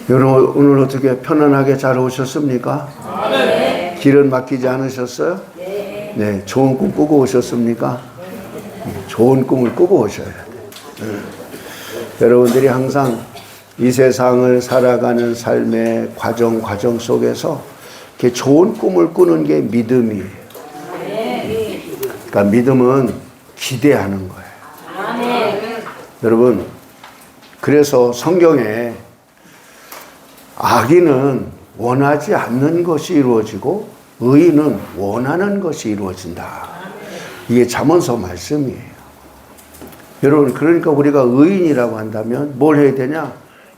여러분 오늘 어떻게 편안하게 잘 오셨습니까? 네. 길은 막히지 않으셨어요? 네. 네, 좋은 꿈 꾸고 오셨습니까? 좋은 꿈을 꾸고 오셔야 돼요. 여러분들이 항상 이 세상을 살아가는 삶의 과정 속에서 이렇게 좋은 꿈을 꾸는 게 믿음이에요. 그러니까 믿음은 기대하는 거예요. 여러분, 그래서 성경에 악인은 원하지 않는 것이 이루어지고 의인은 원하는 것이 이루어진다. 이게 잠언서 말씀이에요. 여러분, 그러니까 우리가 의인이라고 한다면 뭘 해야 되냐?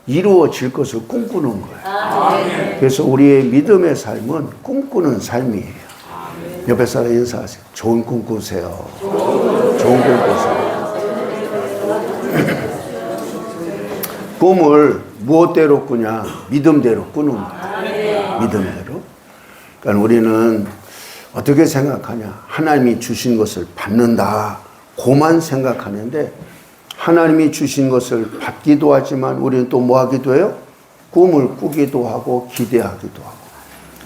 이루어질 것을 꿈꾸는 거예요. 그래서 우리의 믿음의 삶은 꿈꾸는 삶이에요. 옆에 사람 인사하세요. 좋은 꿈 꾸세요. 좋은 꿈 꾸세요. 꿈을 무엇대로 꾸냐? 믿음대로 꾸는 거예요. 믿음대로. 그러니까 우리는 어떻게 생각하냐? 하나님이 주신 것을 받는다. 고만 생각하는데 하나님이 주신 것을 받기도 하지만 우리는 또 뭐 하기도 해요? 꿈을 꾸기도 하고 기대하기도 하고.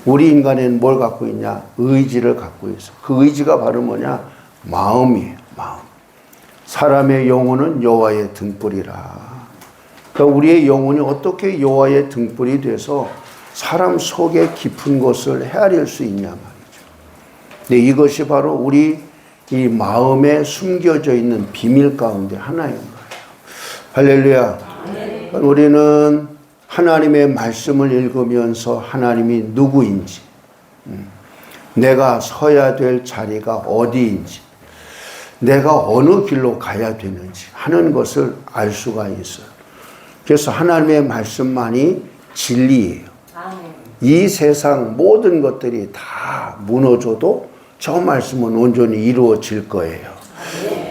우리 인간에는 뭘 갖고 있냐? 의지를 갖고 있어. 그 의지가 바로 뭐냐? 마음이에요. 마음. 사람의 영혼은 여호와의 등불이라. 그러니까 우리의 영혼이 어떻게 여호와의 등불이 돼서 사람 속에 깊은 것을 헤아릴 수 있냐 말이죠. 근데 이것이 바로 우리 이 마음에 숨겨져 있는 비밀 가운데 하나인 거예요. 할렐루야. 우리는 하나님의 말씀을 읽으면서 하나님이 누구인지, 내가 서야 될 자리가 어디인지, 내가 어느 길로 가야 되는지 하는 것을 알 수가 있어요. 그래서 하나님의 말씀만이 진리예요. 이 세상 모든 것들이 다 무너져도 저 말씀은 온전히 이루어질 거예요.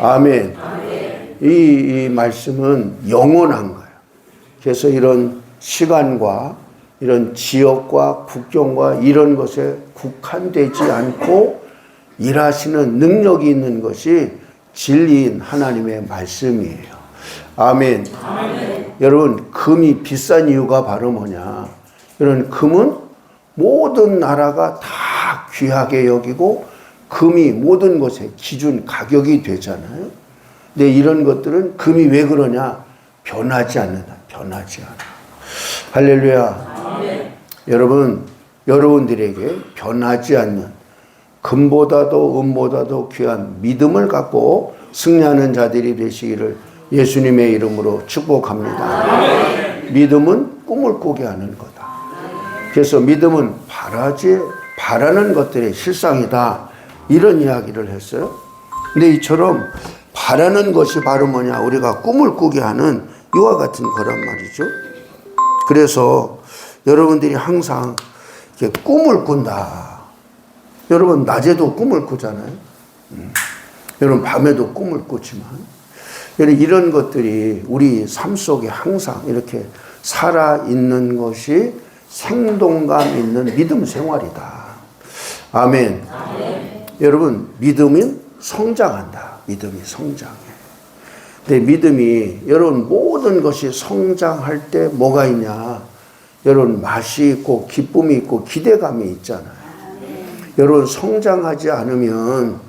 아멘. 이 말씀은 영원한 거예요. 그래서 이런 시간과 이런 지역과 국경과 이런 것에 국한되지 않고 일하시는 능력이 있는 것이 진리인 하나님의 말씀이에요. 아멘. 여러분, 금이 비싼 이유가 바로 뭐냐? 이런 금은 모든 나라가 다 귀하게 여기고 금이 모든 것의 기준 가격이 되잖아요. 근데 이런 것들은 금이 왜 그러냐? 변하지 않는다. 변하지 않아. 할렐루야. 여러분, 여러분들에게 변하지 않는 금보다도 은보다도 귀한 믿음을 갖고 승리하는 자들이 되시기를 예수님의 이름으로 축복합니다. 믿음은 꿈을 꾸게 하는 거다. 그래서 믿음은 바라는 것들의 실상이다. 이런 이야기를 했어요. 근데 이처럼 바라는 것이 바로 뭐냐? 우리가 꿈을 꾸게 하는 이와 같은 거란 말이죠. 그래서 여러분들이 항상 이렇게 꿈을 꾼다. 여러분 낮에도 꿈을 꾸잖아요. 여러분 밤에도 꿈을 꾸지만 이런 것들이 우리 삶 속에 항상 이렇게 살아있는 것이 생동감 있는 믿음 생활이다. 아멘. 여러분, 믿음은 성장한다. 믿음이 성장해. 근데 믿음이 여러분 모든 것이 성장할 때 뭐가 있냐? 여러분 맛이 있고 기쁨이 있고 기대감이 있잖아요. 여러분 성장하지 않으면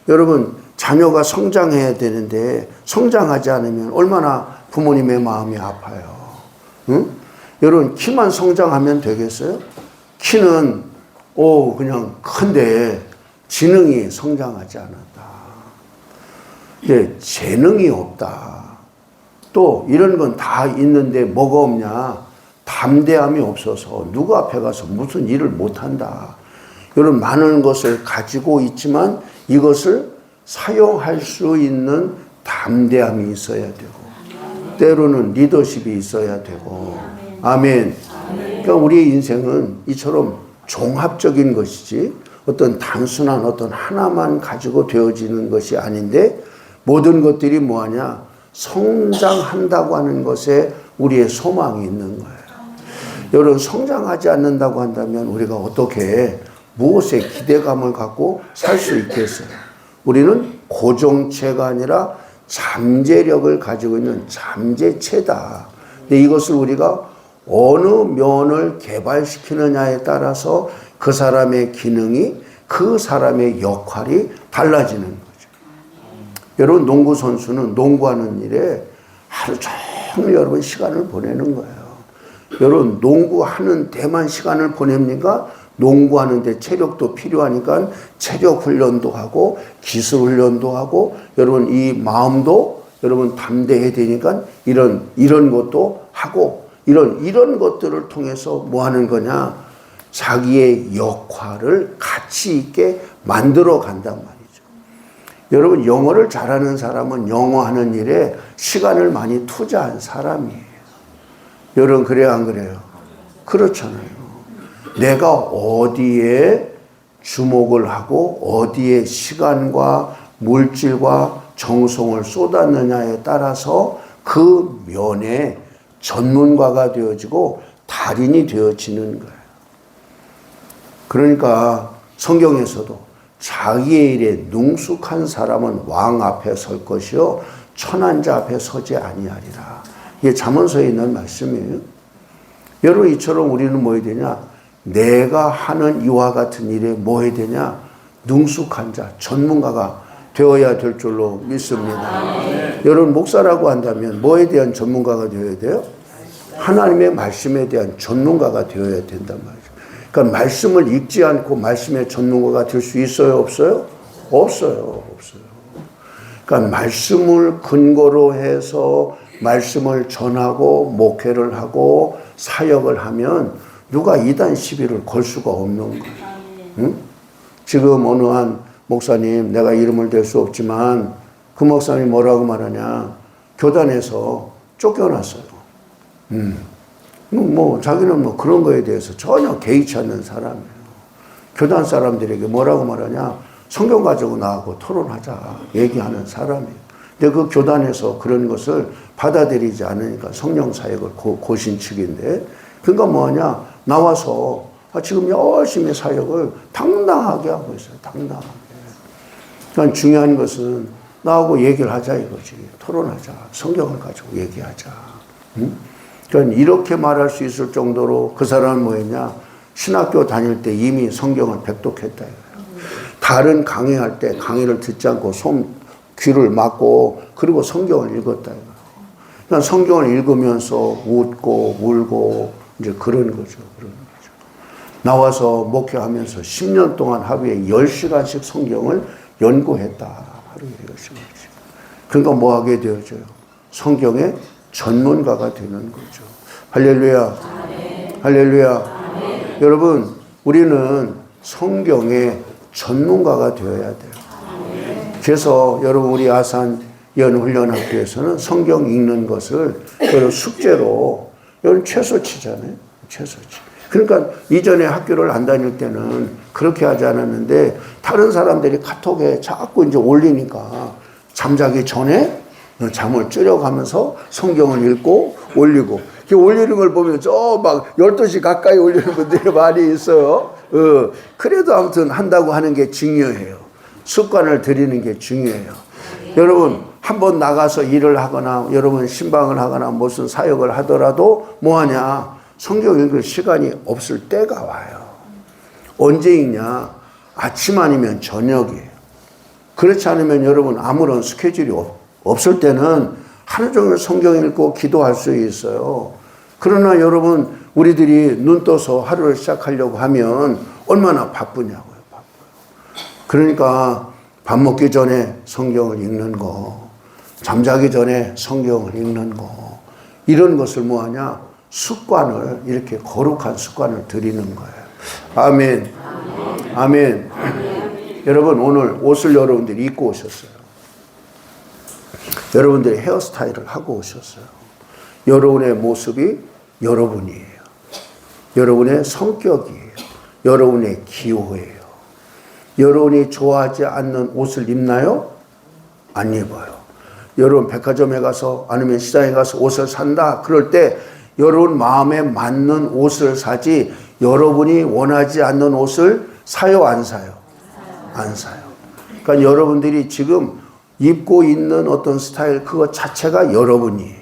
여러분 자녀가 성장해야 되는데 성장하지 않으면 얼마나 부모님의 마음이 아파요. 응? 여러분 키만 성장하면 되겠어요? 키는 그냥 큰데 지능이 성장하지 않았다. 근데 재능이 없다. 또 이런 건 다 있는데 뭐가 없냐? 담대함이 없어서 누구 앞에 가서 무슨 일을 못한다. 이런 많은 것을 가지고 있지만 이것을 사용할 수 있는 담대함이 있어야 되고 때로는 리더십이 있어야 되고 아멘. 그러니까 우리의 인생은 이처럼 종합적인 것이지 어떤 단순한 어떤 하나만 가지고 되어지는 것이 아닌데 모든 것들이 뭐하냐? 성장한다고 하는 것에 우리의 소망이 있는 거예요. 여러분 성장하지 않는다고 한다면 우리가 어떻게 무엇에 기대감을 갖고 살 수 있겠어요? 우리는 고정체가 아니라 잠재력을 가지고 있는 잠재체다. 근데 이것을 우리가 어느 면을 개발시키느냐에 따라서 그 사람의 기능이, 그 사람의 역할이 달라지는 거죠. 여러분, 농구 선수는 농구하는 일에 하루 종일 여러분 시간을 보내는 거예요. 여러분, 농구하는 데만 시간을 보냅니까? 농구하는데 체력도 필요하니까 체력 훈련도 하고 기술 훈련도 하고, 여러분 이 마음도 여러분 담대해야 되니까 이런 것도 하고, 이런 것들을 통해서 뭐 하는 거냐? 자기의 역할을 가치 있게 만들어 간단 말이죠. 여러분, 영어를 잘하는 사람은 영어 하는 일에 시간을 많이 투자한 사람이에요. 여러분, 그래요, 안 그래요? 그렇잖아요. 내가 어디에 주목을 하고 어디에 시간과 물질과 정성을 쏟았느냐에 따라서 그 면에 전문가가 되어지고 달인이 되어지는 거예요. 그러니까 성경에서도 자기의 일에 능숙한 사람은 왕 앞에 설 것이요 천한 자 앞에 서지 아니하리라. 이게 잠언서에 있는 말씀이에요. 여러분, 이처럼 우리는 뭐 해야 되냐? 내가 하는 이와 같은 일에 뭐 해야 되냐? 능숙한 자, 전문가가 되어야 될 줄로 믿습니다. 여러분, 목사라고 한다면 뭐에 대한 전문가가 되어야 돼요? 하나님의 말씀에 대한 전문가가 되어야 된단 말이죠. 그러니까 말씀을 읽지 않고 말씀의 전문가가 될 수 있어요, 없어요? 없어요. 그러니까 말씀을 근거로 해서 말씀을 전하고 목회를 하고 사역을 하면 누가 이단 시비를 걸 수가 없는 거예요. 응? 지금 어느 한 목사님, 내가 이름을 댈 수 없지만 그 목사님이 뭐라고 말하냐? 교단에서 쫓겨났어요. 뭐 자기는 뭐 그런 거에 대해서 전혀 개의치 않는 사람이에요. 교단 사람들에게 뭐라고 말하냐? 성경 가지고 나하고 토론하자 얘기하는 사람이에요. 근데 그 교단에서 그런 것을 받아들이지 않으니까 성령 사역을 고신축인데, 그러니까 뭐하냐? 나와서 지금 열심히 사역을 당당하게 하고 있어요. 당당하게. 그러니까 중요한 것은 나하고 얘기를 하자 이거지. 토론하자. 성경을 가지고 얘기하자. 응? 그러니까 이렇게 말할 수 있을 정도로 그 사람은 뭐였냐? 신학교 다닐 때 이미 성경을 백독했다 이거예요. 다른 강의할 때 강의를 듣지 않고 귀를 막고 그리고 성경을 읽었다 이거예요. 그러니까 성경을 읽으면서 웃고 울고 이제 그런 거죠. 나와서 목회하면서 10년 동안 하루에 10시간씩 성경을 연구했다. 하루에 10시간씩. 그러니까 뭐 하게 되어져요? 성경의 전문가가 되는 거죠. 할렐루야. 아멘. 할렐루야. 아멘. 여러분, 우리는 성경의 전문가가 되어야 돼요. 아멘. 그래서 여러분, 우리 아산 연훈련학교에서는 성경 읽는 것을 여러분 숙제로 여러분 최소치잖아요. 최소치. 그러니까 이전에 학교를 안 다닐 때는 그렇게 하지 않았는데, 다른 사람들이 카톡에 자꾸 이제 올리니까 잠자기 전에 잠을 줄여가면서 성경을 읽고 올리고, 올리는 걸 보면 막 12시 가까이 올리는 분들이 많이 있어요. 그래도 아무튼 한다고 하는 게 중요해요. 습관을 들이는 게 중요해요. 여러분, 한번 나가서 일을 하거나 여러분 신방을 하거나 무슨 사역을 하더라도 뭐하냐? 성경 읽을 시간이 없을 때가 와요. 언제 읽냐? 아침 아니면 저녁이에요. 그렇지 않으면 여러분 아무런 스케줄이 없을 때는 하루 종일 성경 읽고 기도할 수 있어요. 그러나 여러분, 우리들이 눈 떠서 하루를 시작하려고 하면 얼마나 바쁘냐고요. 바빠요. 그러니까 밥 먹기 전에 성경을 읽는 거, 잠자기 전에 성경을 읽는 거, 이런 것을 뭐하냐? 습관을, 이렇게 거룩한 습관을 들이는 거예요. 아멘. 아멘. 아멘. 아멘. 여러분, 오늘 옷을 여러분들이 입고 오셨어요. 여러분들이 헤어스타일을 하고 오셨어요. 여러분의 모습이 여러분이에요. 여러분의 성격이에요. 여러분의 기호예요. 여러분이 좋아하지 않는 옷을 입나요? 안 입어요. 여러분 백화점에 가서 아니면 시장에 가서 옷을 산다. 그럴 때 여러분 마음에 맞는 옷을 사지, 여러분이 원하지 않는 옷을 사요, 안 사요? 안 사요. 그러니까 여러분들이 지금 입고 있는 어떤 스타일 그것 자체가 여러분이에요.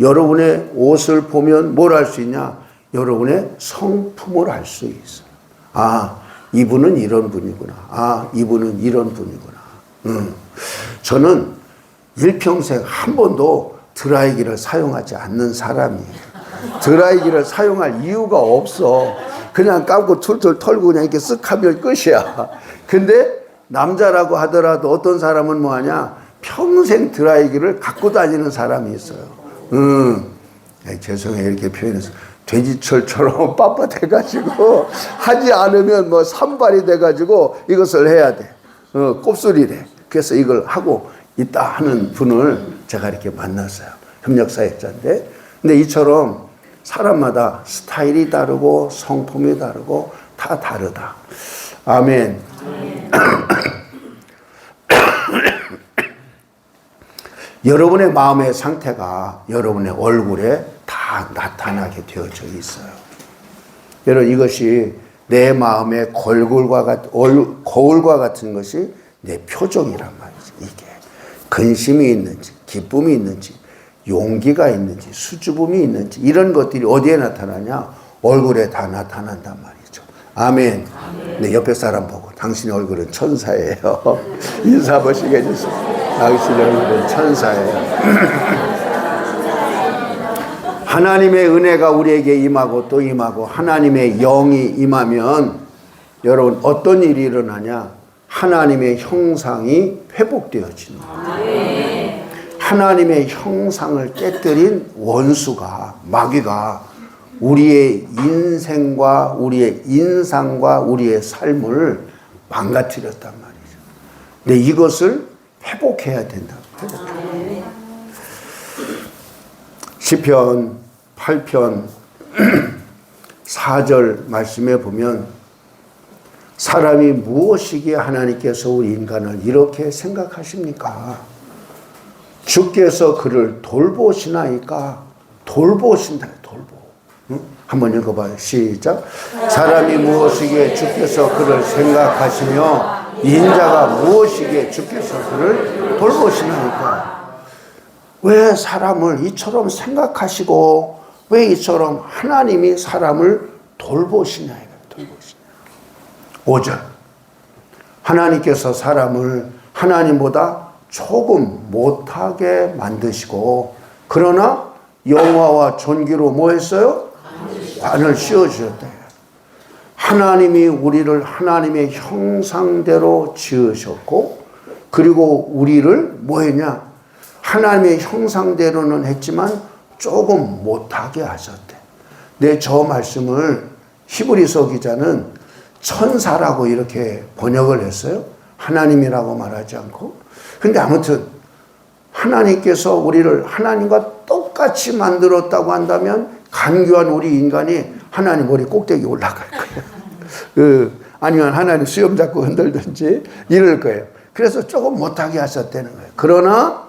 여러분의 옷을 보면 뭘 알 수 있냐? 여러분의 성품을 알 수 있어요. 아, 이분은 이런 분이구나. 아, 이분은 이런 분이구나. 저는 일평생 한 번도 드라이기를 사용하지 않는 사람이에요. 드라이기를 사용할 이유가 없어. 그냥 감고 툴툴 털고 그냥 이렇게 쓱 하면 끝이야. 근데 남자라고 하더라도 어떤 사람은 뭐하냐? 평생 드라이기를 갖고 다니는 사람이 있어요. 죄송해요. 이렇게 표현해서. 돼지철처럼 빳빳해가지고 하지 않으면 뭐 산발이 돼가지고 이것을 해야 돼. 곱슬이래. 그래서 이걸 하고 있다 하는 분을 제가 이렇게 만났어요. 협력사역자인데. 근데 이처럼 사람마다 스타일이 다르고 성품이 다르고 다 다르다. 아멘. 여러분의 마음의 상태가 여러분의 얼굴에 다 나타나게 되어져 있어요. 여러분, 이것이 내 마음의 거울과 같은 것이 내 표정이란 말이죠. 이게 근심이 있는지, 기쁨이 있는지, 용기가 있는지, 수줍음이 있는지, 이런 것들이 어디에 나타나냐? 얼굴에 다 나타난단 말이죠. 아멘. 네, 옆에 사람 보고 당신의 얼굴은 천사예요. 인사 보시게 해주세요. 당신의 얼굴은 천사예요. 하나님의 은혜가 우리에게 임하고 또 임하고 하나님의 영이 임하면 여러분 어떤 일이 일어나냐? 하나님의 형상이 회복되어지는 거예요. 하나님의 형상을 깨뜨린 원수가, 마귀가 우리의 인생과 우리의 인상과 우리의 삶을 망가뜨렸단 말이죠. 근데 이것을 회복해야 된다. 시편 8편 4절 말씀에 보면 사람이 무엇이기에 하나님께서 우리 인간을 이렇게 생각하십니까? 주께서 그를 돌보시나이까? 돌보신다. 응? 한번 읽어봐요. 시작. 사람이 무엇이기에 주께서 그를 생각하시며 인자가 무엇이기에 주께서 그를 돌보시나이까? 왜 사람을 이처럼 생각하시고 왜 이처럼 하나님이 사람을 돌보시냐? 5절. 하나님께서 사람을 하나님보다 조금 못하게 만드시고 그러나 영화와 존귀로 뭐 했어요? 관을 씌워주셨다. 하나님이 우리를 하나님의 형상대로 지으셨고 그리고 우리를 뭐 했냐? 하나님의 형상대로는 했지만 조금 못하게 하셨대. 내 저 말씀을 히브리서 기자는 천사라고 이렇게 번역을 했어요. 하나님이라고 말하지 않고. 근데 아무튼 하나님께서 우리를 하나님과 똑같이 만들었다고 한다면 간교한 우리 인간이 하나님 머리 꼭대기 올라갈 거예요. 아니면 하나님 수염 잡고 흔들든지 이럴 거예요. 그래서 조금 못하게 하셨다는 거예요. 그러나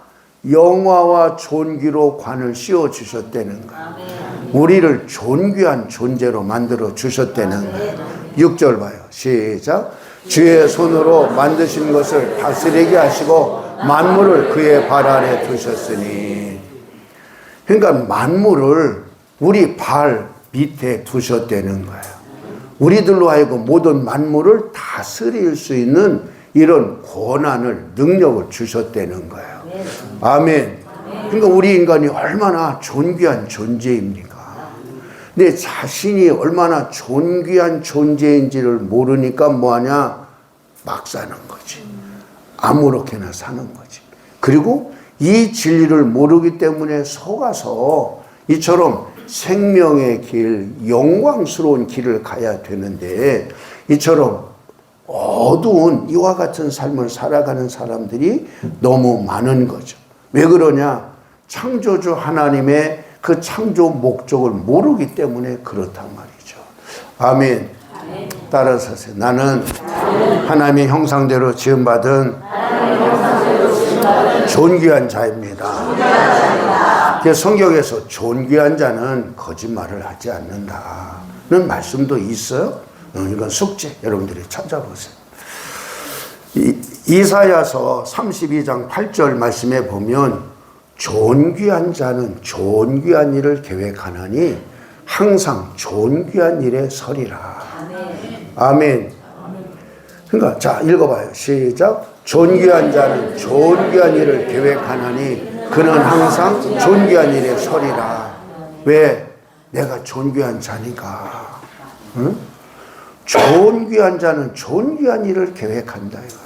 영화와 존귀로 관을 씌워주셨다는 거예요. 우리를 존귀한 존재로 만들어 주셨다는 거예요. 6절 봐요. 시작. 주의 손으로 만드신 것을 다스리게 하시고 만물을 그의 발 아래 두셨으니. 그러니까 만물을 우리 발 밑에 두셨다는 거예요. 우리들로 하여금 모든 만물을 다스릴 수 있는 이런 권한을, 능력을 주셨다는 거예요. 아멘. 그러니까 우리 인간이 얼마나 존귀한 존재입니까? 내 자신이 얼마나 존귀한 존재인지를 모르니까 뭐하냐? 막 사는 거지. 아무렇게나 사는 거지. 그리고 이 진리를 모르기 때문에 속아서 이처럼 생명의 길, 영광스러운 길을 가야 되는데 이처럼 어두운 이와 같은 삶을 살아가는 사람들이 너무 많은 거죠. 왜 그러냐? 창조주 하나님의 그 창조 목적을 모르기 때문에 그렇단 말이죠. 아멘. 따라서 하세요. 나는 하나님의 형상대로 지음받은 존귀한 자입니다. 성경에서 존귀한 자는 거짓말을 하지 않는다는 말씀도 있어요. 이건 숙제. 여러분들이 찾아보세요. 이사야서 32장 8절 말씀에 보면 존귀한 자는 존귀한 일을 계획하나니 항상 존귀한 일에 서리라. 아멘. 그러니까 자 읽어봐요. 시작. 존귀한 자는 존귀한 일을 계획하나니 그는 항상 존귀한 일에 서리라. 왜? 내가 존귀한 자니까. 응? 존귀한 자는 존귀한 일을 계획한다 이거야.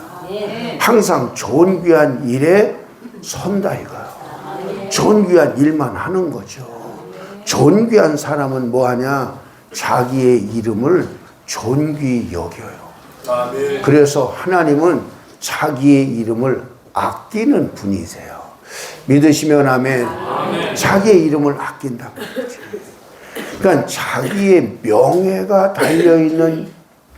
항상 존귀한 일에 선다 이거야. 존귀한 일만 하는 거죠. 존귀한 사람은 뭐하냐? 자기의 이름을 존귀히 여겨요. 그래서 하나님은 자기의 이름을 아끼는 분이세요. 믿으시면 아멘. 자기의 이름을 아낀다는 거죠. 그러니까 자기의 명예가 달려있는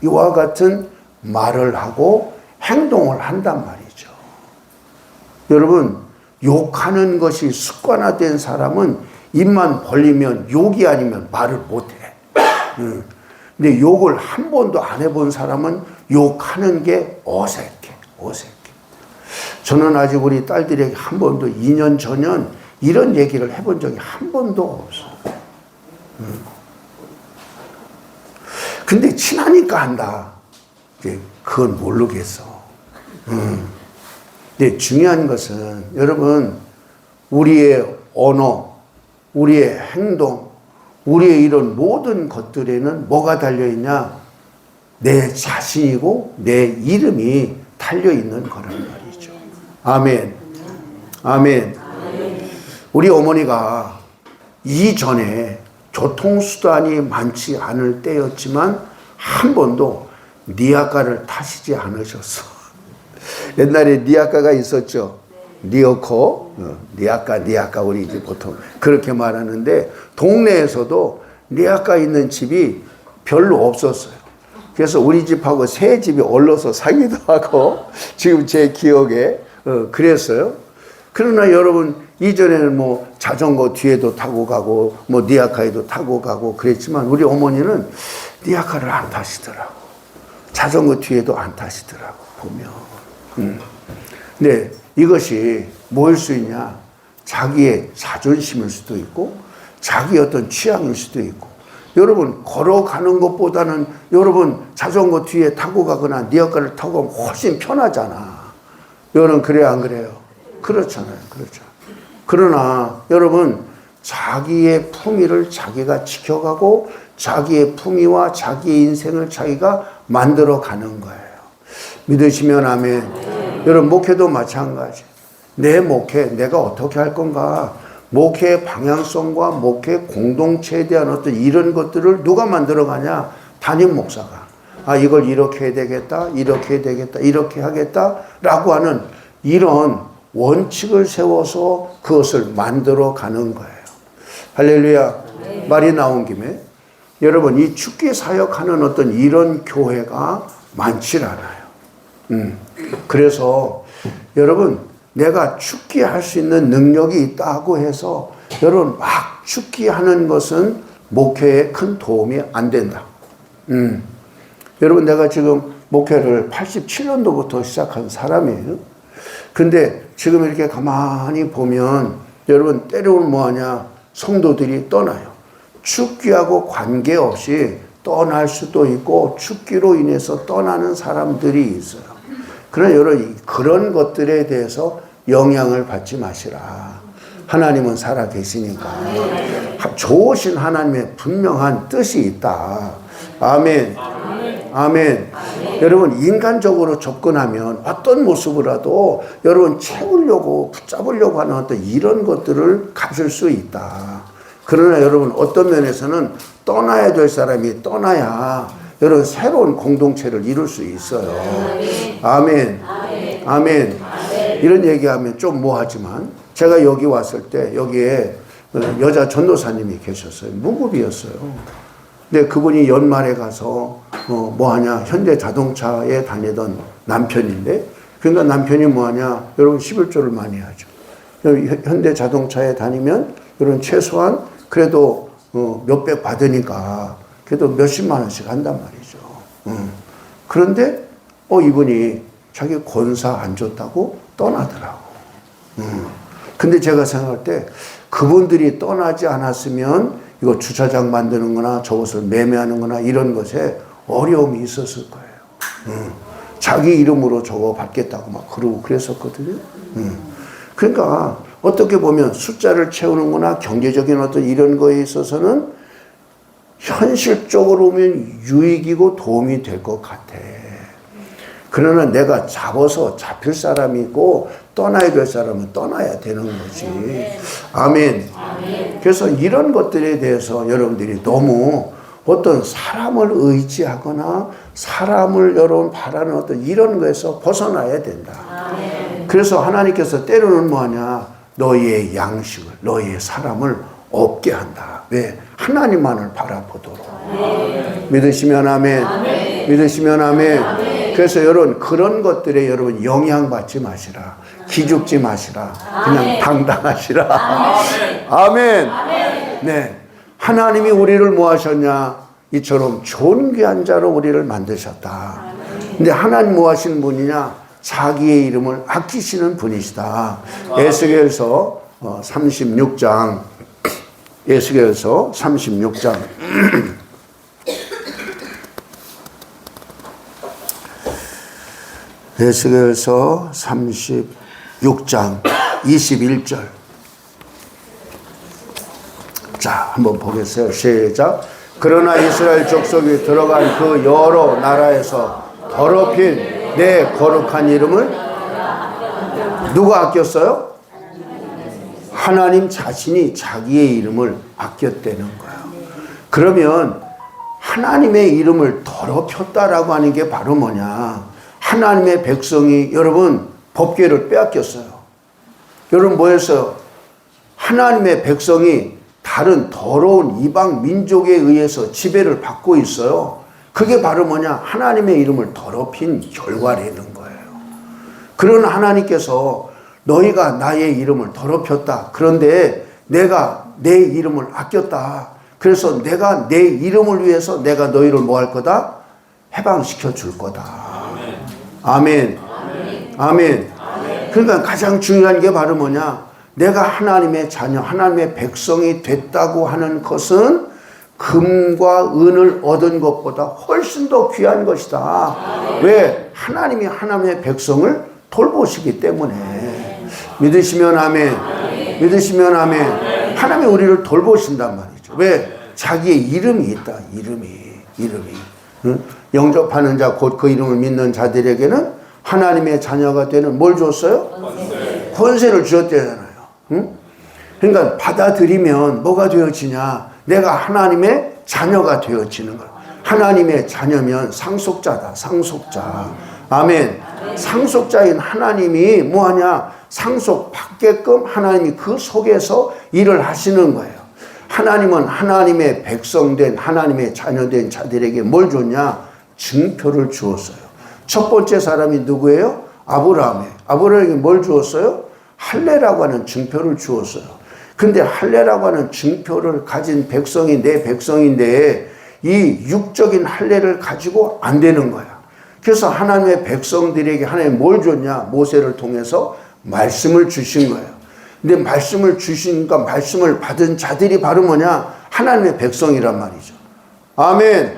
이와 같은 말을 하고 행동을 한단 말이죠. 여러분, 욕하는 것이 습관화된 사람은 입만 벌리면 욕이 아니면 말을 못해. 근데 욕을 한 번도 안 해본 사람은 욕하는 게 어색해. 저는 아직 우리 딸들에게 한 번도 2년 전년 이런 얘기를 해본 적이 한 번도 없어요. 근데 친하니까 한다. 그건 모르겠어. 근데 중요한 것은 여러분, 우리의 언어, 우리의 행동, 우리의 이런 모든 것들에는 뭐가 달려있냐? 내 자신이고 내 이름이 달려있는 거란 말이죠. 아멘. 아멘. 우리 어머니가 이전에 교통수단이 많지 않을 때였지만 한 번도 리아카를 타시지 않으셨어. 옛날에 리아카가 있었죠. 리어커, 리아카 우리 이제 보통 그렇게 말하는데 동네에서도 리아카 있는 집이 별로 없었어요. 그래서 우리 집하고 새 집이 얼려서 사기도 하고 지금 제 기억에 그랬어요. 그러나 여러분 이전에는 뭐 자전거 뒤에도 타고 가고 뭐 리아카에도 타고 가고 그랬지만 우리 어머니는 리아카를 안 타시더라고. 자전거 뒤에도 안 타시더라고 보면. 근데 이것이 뭐일 수 있냐? 자기의 자존심일 수도 있고 자기 어떤 취향일 수도 있고. 여러분 걸어가는 것보다는 여러분 자전거 뒤에 타고 가거나 리어카를 타고 가면 훨씬 편하잖아. 여러분 그래요 안 그래요? 그렇잖아요. 그렇죠. 그러나 여러분 자기의 품위를 자기가 지켜가고 자기의 품위와 자기의 인생을 자기가 만들어 가는 거예요. 믿으시면 아멘. 여러분 목회도 마찬가지. 내 목회 내가 어떻게 할 건가? 목회의 방향성과 목회 공동체에 대한 어떤 이런 것들을 누가 만들어 가냐? 담임 목사가. 아, 이걸 이렇게 해야 되겠다, 이렇게 해야 되겠다, 이렇게 하겠다라고 하는 이런 원칙을 세워서 그것을 만들어 가는 거예요. 할렐루야. 네. 말이 나온 김에 여러분 이 축기 사역하는 어떤 이런 교회가 많지 않아요. 그래서 여러분 내가 축기할 수 있는 능력이 있다고 해서 여러분 막 축기하는 것은 목회에 큰 도움이 안 된다. 여러분 내가 지금 목회를 87년도부터 시작한 사람이에요. 근데 지금 이렇게 가만히 보면 여러분 때로는 뭐하냐? 성도들이 떠나요. 축기하고 관계없이 떠날 수도 있고 축기로 인해서 떠나는 사람들이 있어요. 그러나 여러분 그런 것들에 대해서 영향을 받지 마시라. 하나님은 살아 계시니까. 좋으신 하나님의 분명한 뜻이 있다. 아멘. 아멘. 여러분 인간적으로 접근하면 어떤 모습이라도 여러분 채우려고 붙잡으려고 하는 어떤 이런 것들을 가질 수 있다. 그러나 여러분 어떤 면에서는 떠나야 될 사람이 떠나야 여러분 새로운 공동체를 이룰 수 있어요. 아멘. 아멘. 이런 얘기하면 좀 뭐하지만 제가 여기 왔을 때 여기에 여자 전도사님이 계셨어요. 무급이었어요. 근데 그분이 연말에 가서 뭐하냐? 현대자동차에 다니던 남편인데 그러니까 남편이 뭐하냐? 여러분 11조를 많이 하죠. 현대자동차에 다니면 여러분 최소한 그래도 몇백 받으니까 그래도 몇십만 원씩 한단 말이죠. 그런데 이분이 자기 권사 안 줬다고 떠나더라고. 근데 제가 생각할 때 그분들이 떠나지 않았으면 이거 주차장 만드는 거나 저것을 매매하는 거나 이런 것에 어려움이 있었을 거예요. 자기 이름으로 저거 받겠다고 막 그러고 그랬었거든요. 그러니까 어떻게 보면 숫자를 채우는 거나 경제적인 어떤 이런 거에 있어서는 현실적으로 보면 유익이고 도움이 될 것 같아. 그러나 내가 잡힐 사람이 있고 떠나야 될 사람은 떠나야 되는 거지. 아멘. 그래서 이런 것들에 대해서 여러분들이 너무 어떤 사람을 의지하거나 사람을 여러분 바라는 어떤 이런 거에서 벗어나야 된다. 그래서 하나님께서 때로는 뭐하냐, 너희의 양식을, 너희의 사람을 없게 한다. 왜? 하나님만을 바라보도록. 믿으시면 아멘. 믿으시면 아멘. 그래서 여러분 그런 것들에 여러분 영향받지 마시라. 기죽지 마시라. 그냥 당당하시라. 아멘. 네. 하나님이 우리를 뭐 하셨냐? 이처럼 존귀한 자로 우리를 만드셨다. 근데 하나님 뭐 하시는 분이냐? 자기의 이름을 아끼시는 분이시다. 에스겔서 36장. 에스겔서 36장. 에스겔서 36장 21절. 자, 한번 보겠어요. 시작. 그러나 이스라엘 족속이 들어간 그 여러 나라에서 더럽힌 내 거룩한 이름을 누가 아꼈어요? 하나님 자신이 자기의 이름을 아꼈다는 거예요. 그러면 하나님의 이름을 더럽혔다라고 하는 게 바로 뭐냐? 하나님의 백성이 여러분 법궤를 빼앗겼어요. 여러분 뭐 했어요? 하나님의 백성이 다른 더러운 이방 민족에 의해서 지배를 받고 있어요. 그게 바로 뭐냐? 하나님의 이름을 더럽힌 결과라는 거예요. 그러나 하나님께서 너희가 나의 이름을 더럽혔다. 그런데 내가 내 이름을 아꼈다. 그래서 내가 내 이름을 위해서 내가 너희를 뭐 할 거다? 해방시켜 줄 거다. 아멘. 아멘. 그러니까 가장 중요한 게 바로 뭐냐? 내가 하나님의 자녀, 하나님의 백성이 됐다고 하는 것은 금과 은을 얻은 것보다 훨씬 더 귀한 것이다. 왜? 하나님이 하나님의 백성을 돌보시기 때문에. 믿으시면 아멘. 믿으시면 아멘. 하나님이 우리를 돌보신단 말이죠. 왜? 자기의 이름이 있다. 이름이. 응? 영접하는 자, 곧 그 이름을 믿는 자들에게는 하나님의 자녀가 되는 뭘 줬어요? 권세를 주었대잖아요. 응? 그러니까 받아들이면 뭐가 되어지냐? 내가 하나님의 자녀가 되어지는 거야. 하나님의 자녀면 상속자다. 상속자. 아멘. 상속자인 하나님이 뭐하냐? 상속받게끔 하나님이 그 속에서 일을 하시는 거예요. 하나님은 하나님의 백성된 하나님의 자녀된 자들에게 뭘 줬냐? 증표를 주었어요. 첫 번째 사람이 누구예요? 아브라함에게 뭘 주었어요? 할례라고 하는 증표를 주었어요. 근데 할례라고 하는 증표를 가진 백성이 내 백성인데 이 육적인 할례를 가지고 안 되는 거야. 그래서 하나님의 백성들에게 하나님 뭘 줬냐? 모세를 통해서 말씀을 주신 거예요. 근데 말씀을 주시니까 말씀을 받은 자들이 바로 뭐냐? 하나님의 백성이란 말이죠. 아멘.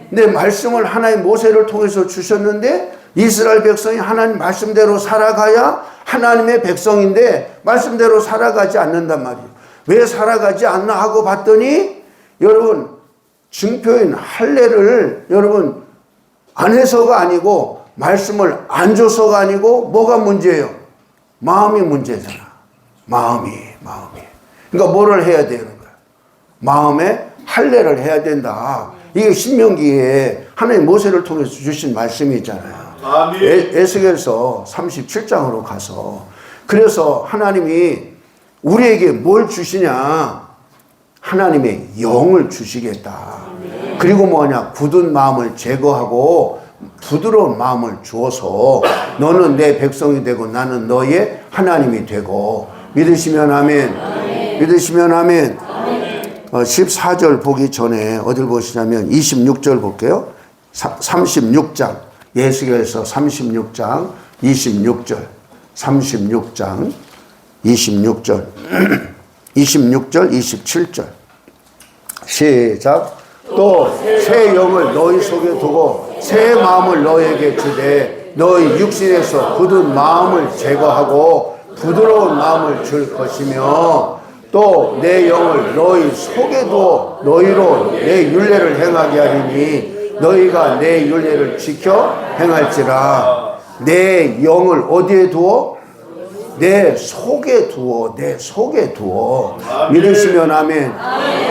근데 말씀을 하나님 모세를 통해서 주셨는데 이스라엘 백성이 하나님 말씀대로 살아가야 하나님의 백성인데 말씀대로 살아가지 않는단 말이에요. 왜 살아가지 않나 하고 봤더니 여러분 증표인 할례를 여러분 안 해서가 아니고 말씀을 안 줘서가 아니고 뭐가 문제예요? 마음이 문제잖아. 마음이. 그러니까 뭐를 해야 되는 거야? 마음에 할례를 해야 된다. 이게 신명기에 하나님 모세를 통해서 주신 말씀이 있잖아요. 에스겔서 37장으로 가서 그래서 하나님이 우리에게 뭘 주시냐? 하나님의 영을 주시겠다. 그리고 뭐냐? 굳은 마음을 제거하고 부드러운 마음을 주어서 너는 내 백성이 되고 나는 너의 하나님이 되고. 믿으시면 아멘. 믿으시면 아멘. 14절 보기 전에 어딜 보시냐면 26절 볼게요. 36장 에스겔서 36장 26절, 36장 26절, 26절, 27절. 시작. 또 새 영을 너희 속에 두고 새 마음을 너희에게 주되 너희 육신에서 굳은 마음을 제거하고 부드러운 마음을 줄 것이며 또 내 영을 너희 속에 두어 너희로 내 율례를 행하게 하리니 너희가 내 율례를 지켜 행할지라. 내 영을 어디에 두어? 내 속에 두어. 내 속에 두어. 믿으시면 아멘.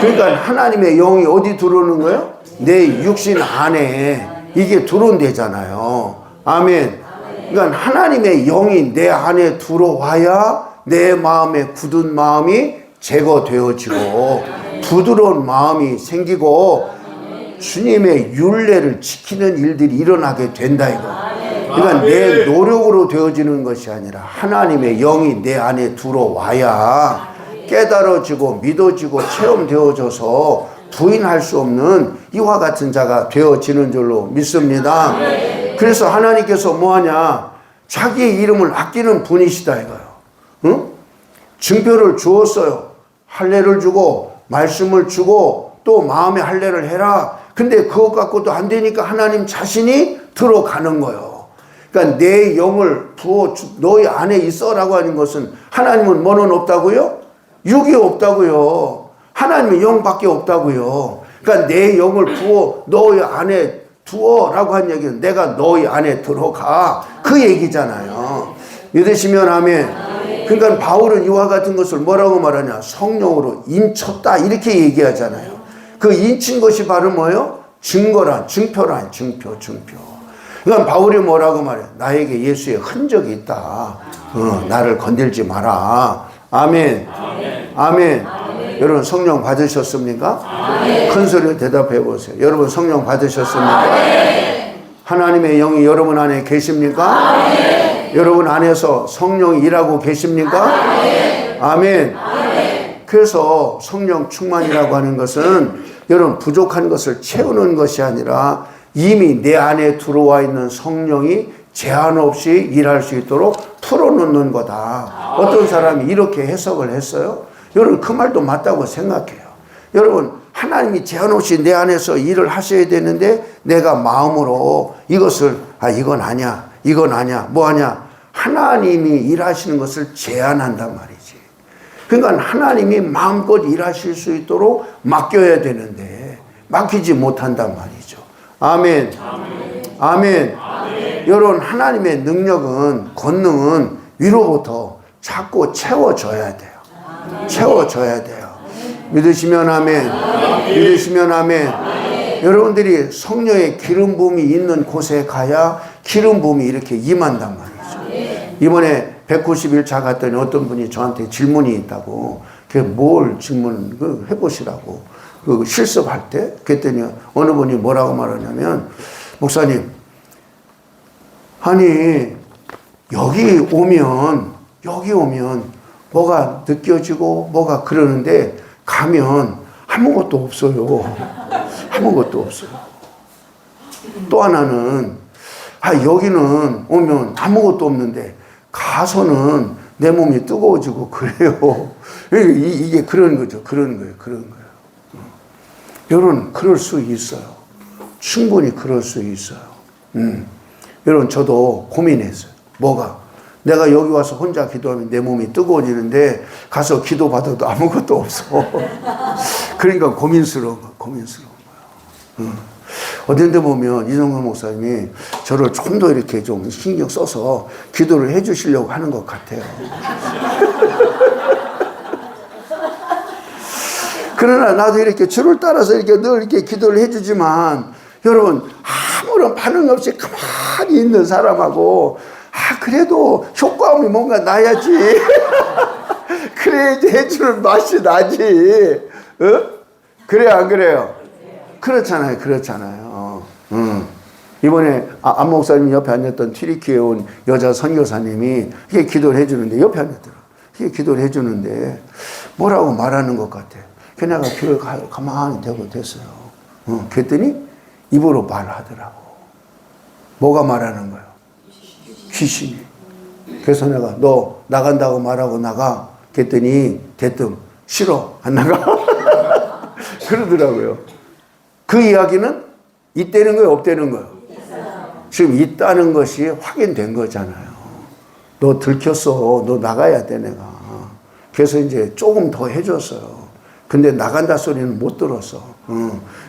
그러니까 하나님의 영이 어디 들어오는 거예요? 내 육신 안에 이게 들어온대잖아요. 아멘. 그러니까 하나님의 영이 내 안에 들어와야 내 마음의 굳은 마음이 제거되어지고 부드러운 마음이 생기고 주님의 율례를 지키는 일들이 일어나게 된다 이거. 그러니까 내 노력으로 되어지는 것이 아니라 하나님의 영이 내 안에 들어와야 깨달아지고 믿어지고 체험되어져서 부인할 수 없는 이와 같은 자가 되어지는 줄로 믿습니다. 그래서 하나님께서 뭐하냐? 자기의 이름을 아끼는 분이시다 이거예요. 응? 증표를 주었어요. 할례를 주고 말씀을 주고 또 마음의 할례를 해라. 근데 그것 갖고도 안 되니까 하나님 자신이 들어가는 거예요. 그러니까 내 영을 부어 너희 안에 있어라고 하는 것은 하나님은 뭐는 없다고요? 육이 없다고요. 하나님은 영밖에 없다고요. 그러니까 내 영을 부어 너희 안에 두어라고 한 얘기는 내가 너희 안에 들어가 그 얘기잖아요. 믿으시면 아멘. 그러니까 바울은 이와 같은 것을 뭐라고 말하냐? 성령으로 인쳤다 이렇게 얘기하잖아요. 그 인친 것이 바로 뭐예요? 증거란, 증표란, 증표. 그러니까 바울이 뭐라고 말해? 나에게 예수의 흔적이 있다. 나를 건들지 마라. 아멘. 아멘. 여러분 성령 받으셨습니까? 큰 소리로 대답해 보세요. 여러분 성령 받으셨습니까? 하나님의 영이 여러분 안에 계십니까? 여러분 안에서 성령이 일하고 계십니까? 아멘. 그래서 성령 충만이라고 하는 것은 여러분 부족한 것을 채우는 것이 아니라 이미 내 안에 들어와 있는 성령이 제한 없이 일할 수 있도록 풀어놓는 거다. 어떤 사람이 이렇게 해석을 했어요. 여러분 그 말도 맞다고 생각해요. 여러분 하나님이 제한 없이 내 안에서 일을 하셔야 되는데 내가 마음으로 이것을 이건 아니야 이건 아니야 뭐하냐 하나님이 일하시는 것을 제한한단 말이지. 그러니까 하나님이 마음껏 일하실 수 있도록 맡겨야 되는데 맡기지 못한단 말이죠. 아멘. 아멘. 여러분 하나님의 능력은 권능은 위로부터 자꾸 채워져야 돼요. 채워져야 돼요. 믿으시면 아멘. 믿으시면 아멘. 여러분들이 성령의 기름 부음이 있는 곳에 가야 기름 부음이 이렇게 임한단 말이죠. 이번에 191차 갔더니 어떤 분이 저한테 질문이 있다고. 그게 뭘 질문 해보시라고. 그 실습할 때 그랬더니 어느 분이 뭐라고 말하냐면 목사님 아니 여기 오면 뭐가 느껴지고 뭐가 그러는데 가면 아무것도 없어요. 아무것도 없어요. 또 하나는 여기는 오면 아무것도 없는데 가서는 내 몸이 뜨거워지고 그래요. 이게 그런 거죠. 그런 거예요. 여러분 그럴 수 있어요. 충분히 그럴 수 있어요. 여러분 저도 고민했어요. 뭐가? 내가 여기 와서 혼자 기도하면 내 몸이 뜨거워지는데 가서 기도받아도 아무것도 없어. 그러니까 고민스러운 거예요. 어떤 데 보면 이정근 목사님이 저를 좀 더 이렇게 좀 신경 써서 기도를 해 주시려고 하는 것 같아요. 그러나 나도 이렇게 주를 따라서 이렇게 늘 이렇게 기도를 해 주지만 여러분 아무런 반응 없이 가만히 있는 사람하고 그래도 효과음이 뭔가 나야지. 그래야지 해주는 맛이 나지. 그래요, 안 그래요? 그렇잖아요. 이번에 안 목사님 옆에 앉았던 튀르키예에 온 여자 선교사님이 이게 기도를 해주는데 옆에 앉았더라. 이게 기도를 해주는데 뭐라고 말하는 것 같아. 걔네가 귀를 가만히 대고 됐어요. 그랬더니 입으로 말하더라고. 뭐가 말하는 거예요? 귀신이. 그래서 내가 너 나간다고 말하고 나가. 그랬더니 대뜸 싫어 안 나가. 그러더라고요. 그 이야기는 있다는 거예요, 없다는 거예요? 지금 있다는 것이 확인된 거잖아요. 너 들켰어. 너 나가야 돼 내가. 그래서 이제 조금 더 해줬어요. 근데 나간다 소리는 못 들었어.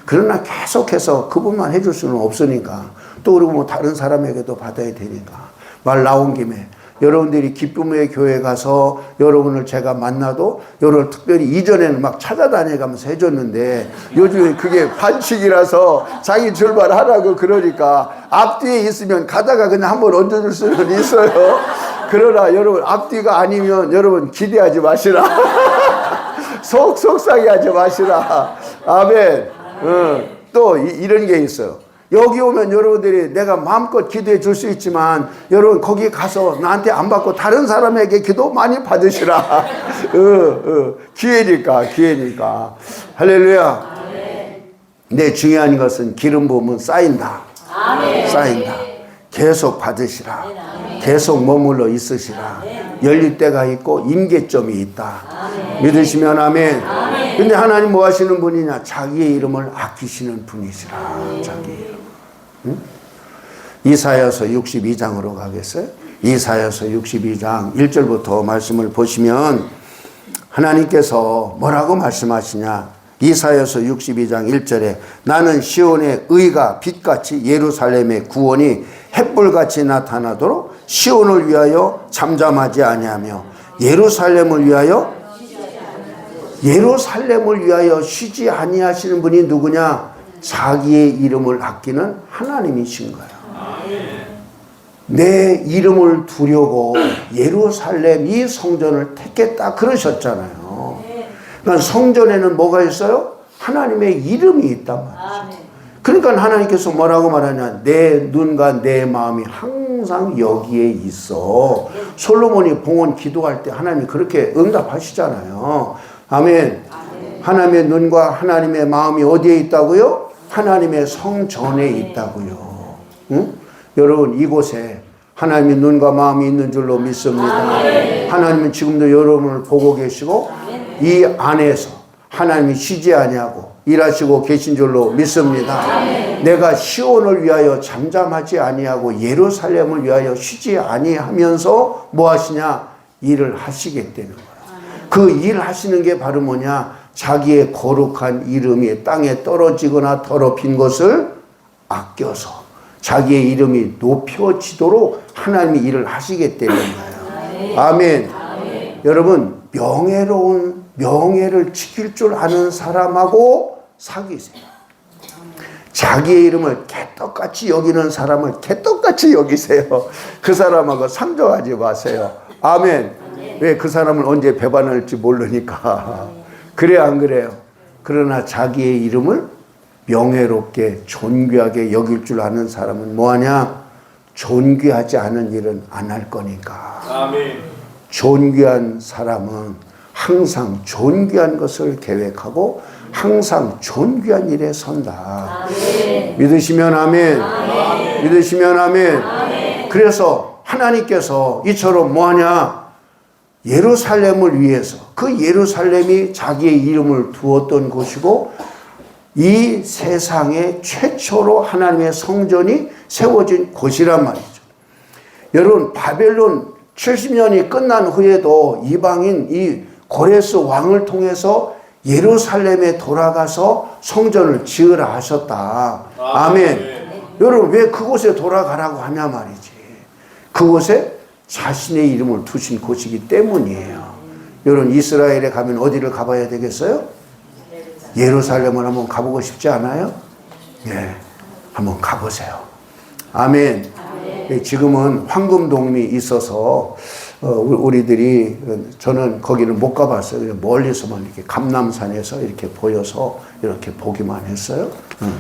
그러나 계속해서 그분만 해줄 수는 없으니까 또 그리고 뭐 다른 사람에게도 받아야 되니까 말 나온 김에 여러분들이 기쁨의 교회 가서 여러분을 제가 만나도 여러분 특별히 이전에는 막 찾아다녀가면서 해줬는데 요즘에 그게 반칙이라서 자기 출발하라고 그러니까 앞뒤에 있으면 가다가 그냥 한번 얹어줄 수는 있어요. 그러나 여러분 앞뒤가 아니면 여러분 기대하지 마시라. 속상해하지 마시라. 아멘. 또 이런 게 있어요. 여기 오면 여러분들이 내가 마음껏 기도해 줄 수 있지만 여러분 거기 가서 나한테 안 받고 다른 사람에게 기도 많이 받으시라. 기회니까. 할렐루야. 근데 중요한 것은 기름 부으면 쌓인다. 쌓인다. 계속 받으시라. 계속 머물러 있으시라. 열릴 때가 있고 임계점이 있다. 믿으시면 아멘. 근데 하나님 뭐 하시는 분이냐? 자기의 이름을 아끼시는 분이시라. 자기 이름. 응? 이사야서 62장으로 가겠어요? 이사야서 62장 1절부터 말씀을 보시면 하나님께서 뭐라고 말씀하시냐? 이사야서 62장 1절에 나는 시온의 의가 빛같이 예루살렘의 구원이 햇불같이 나타나도록 시온을 위하여 잠잠하지 아니하며 예루살렘을 위하여 쉬지 아니하시는 분이 누구냐? 자기의 이름을 아끼는 하나님이신 거예요. 내 이름을 두려고 예루살렘 이 성전을 택했다 그러셨잖아요. 그러니까 성전에는 뭐가 있어요? 하나님의 이름이 있단 말이죠. 그러니까 하나님께서 뭐라고 말하냐? 내 눈과 내 마음이 항상 여기에 있어. 솔로몬이 봉헌 기도할 때 하나님이 그렇게 응답하시잖아요. 아멘. 하나님의 눈과 하나님의 마음이 어디에 있다고요? 하나님의 성전에 있다고요. 응? 여러분 이곳에 하나님의 눈과 마음이 있는 줄로 믿습니다. 하나님은 지금도 여러분을 보고 계시고 이 안에서 하나님이 쉬지 아니하고 일하시고 계신 줄로 믿습니다. 내가 시온을 위하여 잠잠하지 아니하고 예루살렘을 위하여 쉬지 아니하면서 뭐 하시냐? 일을 하시겠다는 거예요. 그 일 하시는 게 바로 뭐냐? 자기의 거룩한 이름이 땅에 떨어지거나 더럽힌 것을 아껴서 자기의 이름이 높여지도록 하나님이 일을 하시겠다는 거예요. 아멘. 여러분 명예로운 명예를 지킬 줄 아는 사람하고 사귀세요. 자기의 이름을 개떡같이 여기는 사람을 개떡같이 여기세요. 그 사람하고 상종하지 마세요. 아멘. 왜? 그 사람을 언제 배반할지 모르니까. 그래요, 안 그래요? 그러나 자기의 이름을 명예롭게 존귀하게 여길 줄 아는 사람은 뭐하냐? 존귀하지 않은 일은 안 할 거니까. 아멘. 존귀한 사람은 항상 존귀한 것을 계획하고 항상 존귀한 일에 선다. 아멘. 믿으시면 아멘. 아멘. 믿으시면 아멘. 아멘. 그래서 하나님께서 이처럼 뭐하냐? 예루살렘을 위해서, 그 예루살렘이 자기의 이름을 두었던 곳이고 이 세상에 최초로 하나님의 성전이 세워진 곳이란 말이죠. 여러분 바벨론 70년이 끝난 후에도 이방인 이 고레스 왕을 통해서 예루살렘에 돌아가서 성전을 지으라 하셨다. 아멘. 여러분 왜 그곳에 돌아가라고 하냐 말이지. 그곳에 자신의 이름을 두신 곳이기 때문이에요. 여러분 이스라엘에 가면 어디를 가봐야 되겠어요? 예루살렘을 한번 가보고 싶지 않아요? 예, 한번 가보세요. 아멘. 지금은 황금돔이 있어서 우리들이 저는 거기는 못 가봤어요. 멀리서만 이렇게 감남산에서 이렇게 보여서 이렇게 보기만 했어요.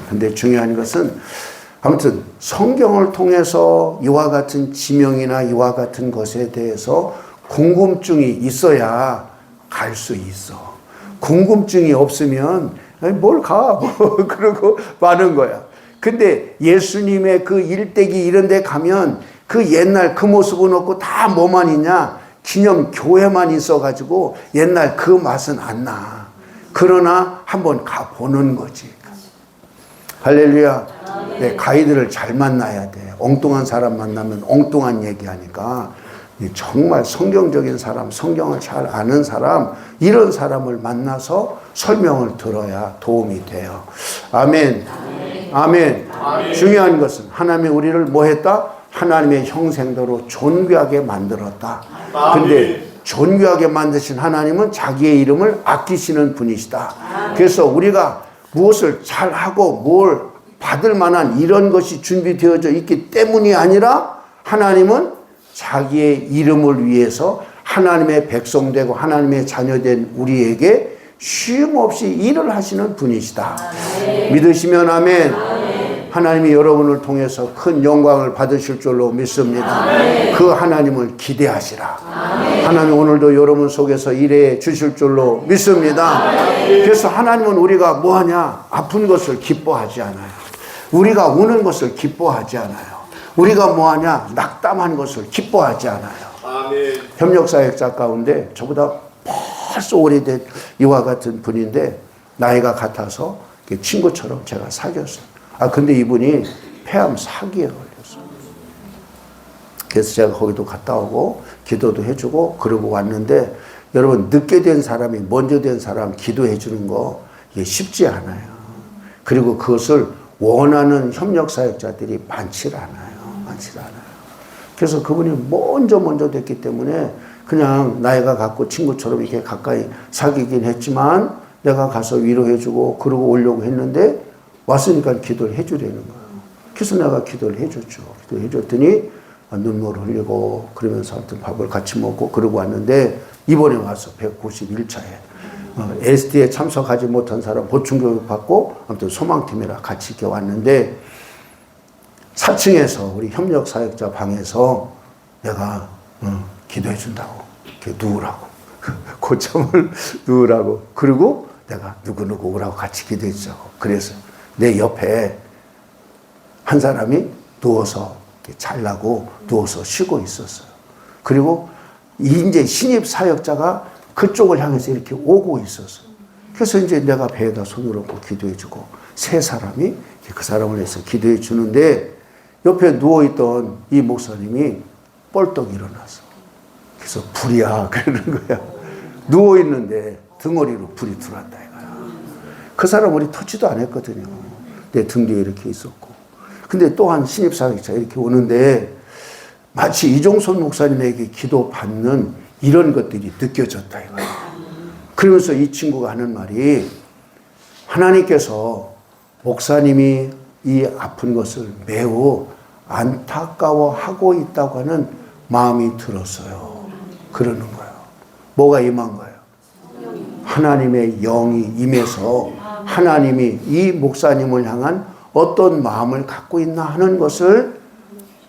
근데 중요한 것은 아무튼 성경을 통해서 이와 같은 지명이나 이와 같은 것에 대해서 궁금증이 있어야 갈 수 있어. 궁금증이 없으면 뭘 가? 그러고 마는 거야. 근데 예수님의 그 일대기 이런 데 가면 그 옛날 그 모습은 없고 다 뭐만 있냐? 기념 교회만 있어가지고 옛날 그 맛은 안 나. 그러나 한번 가보는 거지. 할렐루야. 네, 가이드를 잘 만나야 돼. 엉뚱한 사람 만나면 엉뚱한 얘기하니까 정말 성경적인 사람, 성경을 잘 아는 사람, 이런 사람을 만나서 설명을 들어야 도움이 돼요. 아멘. 아멘. 아멘. 중요한 것은 하나님이 우리를 뭐 했다? 하나님의 형상대로 존귀하게 만들었다. 근데 존귀하게 만드신 하나님은 자기의 이름을 아끼시는 분이시다. 그래서 우리가 무엇을 잘하고 뭘 받을 만한 이런 것이 준비되어져 있기 때문이 아니라 하나님은 자기의 이름을 위해서 하나님의 백성 되고 하나님의 자녀된 우리에게 쉼 없이 일을 하시는 분이시다. 믿으시면 아멘. 하나님이 여러분을 통해서 큰 영광을 받으실 줄로 믿습니다. 그 하나님을 기대하시라. 하나님 오늘도 여러분 속에서 일해 주실 줄로 믿습니다. 그래서 하나님은 우리가 뭐하냐? 아픈 것을 기뻐하지 않아요. 우리가 우는 것을 기뻐하지 않아요. 우리가 뭐하냐? 낙담한 것을 기뻐하지 않아요. 협력사역자 가운데 저보다 벌써 오래된 이와 같은 분인데 나이가 같아서 친구처럼 제가 사귀었어요. 근데 이분이 폐암 4기에 걸렸어요. 그래서 제가 거기도 갔다 오고 기도도 해주고 그러고 왔는데 여러분 늦게 된 사람이 먼저 된 사람 기도해 주는 거 이게 쉽지 않아요. 그리고 그것을 원하는 협력사역자들이 많지 않아요. 그래서 그분이 먼저 됐기 때문에 그냥 나이가 같고 친구처럼 이렇게 가까이 사귀긴 했지만 내가 가서 위로해주고 그러고 오려고 했는데 왔으니까 기도를 해주려는 거예요. 그래서 내가 기도를 해줬죠. 기도를 해줬더니 눈물을 흘리고 그러면서 아무튼 밥을 같이 먹고 그러고 왔는데 이번에 와서 191차에 SD에 참석하지 못한 사람 보충교육 받고 아무튼 소망팀이라 같이 이렇게 왔는데 4층에서 우리 협력사역자 방에서 내가 기도해 준다고 이렇게 누우라고 고참을 누우라고 그리고 내가 누구 오라고 같이 기도해 주자고 그래서 내 옆에 한 사람이 누워서 잘라고 누워서 쉬고 있었어요. 그리고 이제 신입 사역자가 그쪽을 향해서 이렇게 오고 있었어요. 그래서 이제 내가 배에다 손을 얹고 기도해 주고 세 사람이 그 사람을 위해서 기도해 주는데 옆에 누워있던 이 목사님이 뻘떡 일어났어. 그래서 불이야 그러는 거야. 누워있는데 등허리로 불이 들어왔다 이거야. 그 사람 우리 터치도 안 했거든요. 내 등 뒤에 이렇게 있었고. 근데 또한 신입사역자 이렇게 오는데 마치 이종손 목사님에게 기도받는 이런 것들이 느껴졌다 이거야. 그러면서 이 친구가 하는 말이 하나님께서 목사님이 이 아픈 것을 매우 안타까워하고 있다고 하는 마음이 들었어요. 그러는 거예요. 뭐가 임한 거예요? 하나님의 영이 임해서 하나님이 이 목사님을 향한 어떤 마음을 갖고 있나 하는 것을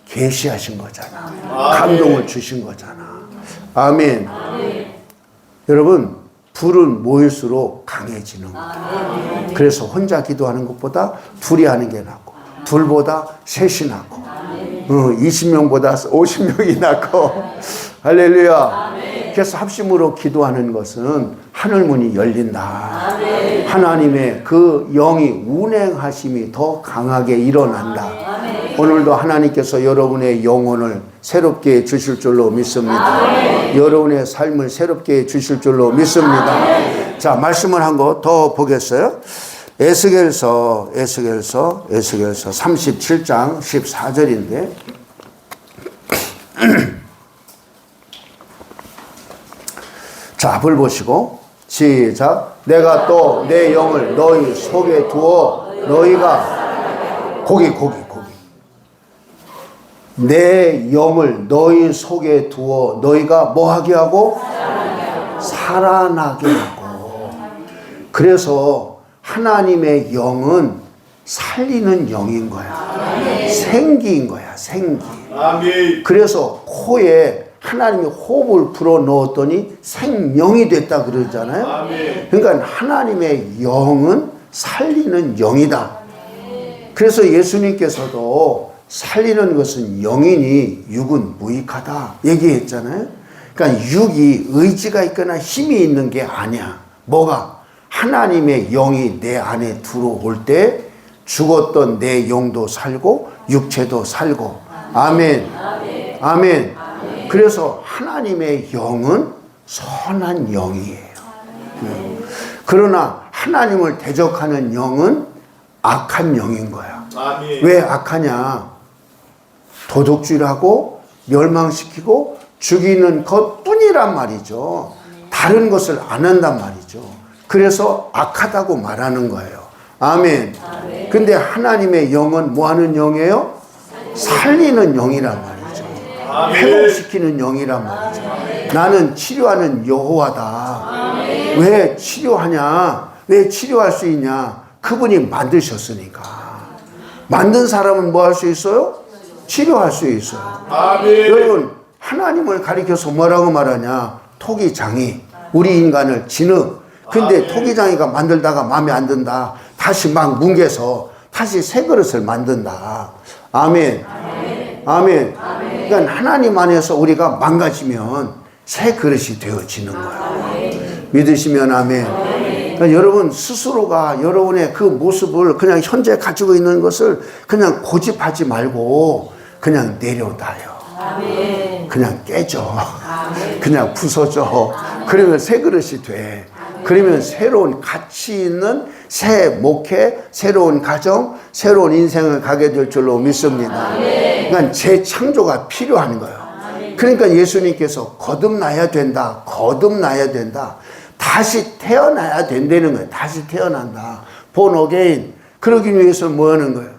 계시하신 거잖아. 감동을 주신 거잖아. 아멘. 여러분, 불은 모일수록 강해지는 거예요. 그래서 혼자 기도하는 것보다 둘이 하는 게 낫고 둘보다 셋이 낫고 20명보다 50명이 낫고 할렐루야. 그래서 합심으로 기도하는 것은 하늘문이 열린다. 하나님의 그 영이 운행하심이 더 강하게 일어난다. 오늘도 하나님께서 여러분의 영혼을 새롭게 주실 줄로 믿습니다. 여러분의 삶을 새롭게 주실 줄로 믿습니다. 자, 말씀을 한 거 더 보겠어요? 에스겔서 37장 14절인데 자, 앞을 보시고 시작. 내가 또 내 영을 너희 속에 두어 너희가 고기 내 영을 너희 속에 두어 너희가 뭐하게 하고? 살아나게 하고. 그래서 하나님의 영은 살리는 영인 거야. 생기인 거야. 생기. 그래서 코에 하나님이 호흡을 불어 넣었더니 생명이 됐다 그러잖아요. 그러니까 하나님의 영은 살리는 영이다. 그래서 예수님께서도 살리는 것은 영이니 육은 무익하다 얘기했잖아요. 그러니까 육이 의지가 있거나 힘이 있는 게 아니야. 뭐가? 하나님의 영이 내 안에 들어올 때 죽었던 내 영도 살고 육체도 살고. 아멘. 아멘. 그래서 하나님의 영은 선한 영이에요. 그러나 하나님을 대적하는 영은 악한 영인 거야. 아멘. 왜 악하냐? 도둑질하고 멸망시키고 죽이는 것뿐이란 말이죠. 다른 것을 안 한단 말이죠. 그래서 악하다고 말하는 거예요. 아멘. 근데 하나님의 영은 뭐 하는 영이에요? 살리는 영이란 말이죠. 회복시키는 영이란 말이죠. 나는 치료하는 여호와다. 왜 치료하냐? 왜 치료할 수 있냐? 그분이 만드셨으니까. 만든 사람은 뭐 할 수 있어요? 치료할 수 있어요. 아멘. 여러분, 하나님을 가리켜서 뭐라고 말하냐? 토기장이, 우리 인간을 진흙. 근데 토기장이가 만들다가 마음에 안 든다. 다시 막 뭉개서 다시 새 그릇을 만든다. 아멘. 아멘. 그러니까 하나님 안에서 우리가 망가지면 새 그릇이 되어지는 거야. 믿으시면 아멘. 그러니까 여러분 스스로가 여러분의 그 모습을 그냥 현재 가지고 있는 것을 그냥 고집하지 말고 그냥 내려놔요. 그냥 깨져. 그냥 부서져. 그러면 새 그릇이 돼. 그러면 새로운 가치 있는 새 목회, 새로운 가정, 새로운 인생을 가게 될 줄로 믿습니다. 그러니까 재창조가 필요한 거예요. 그러니까 예수님께서 거듭나야 된다. 거듭나야 된다. 다시 태어나야 된다는 거예요. 다시 태어난다. born again. 그러기 위해서 뭐 하는 거예요?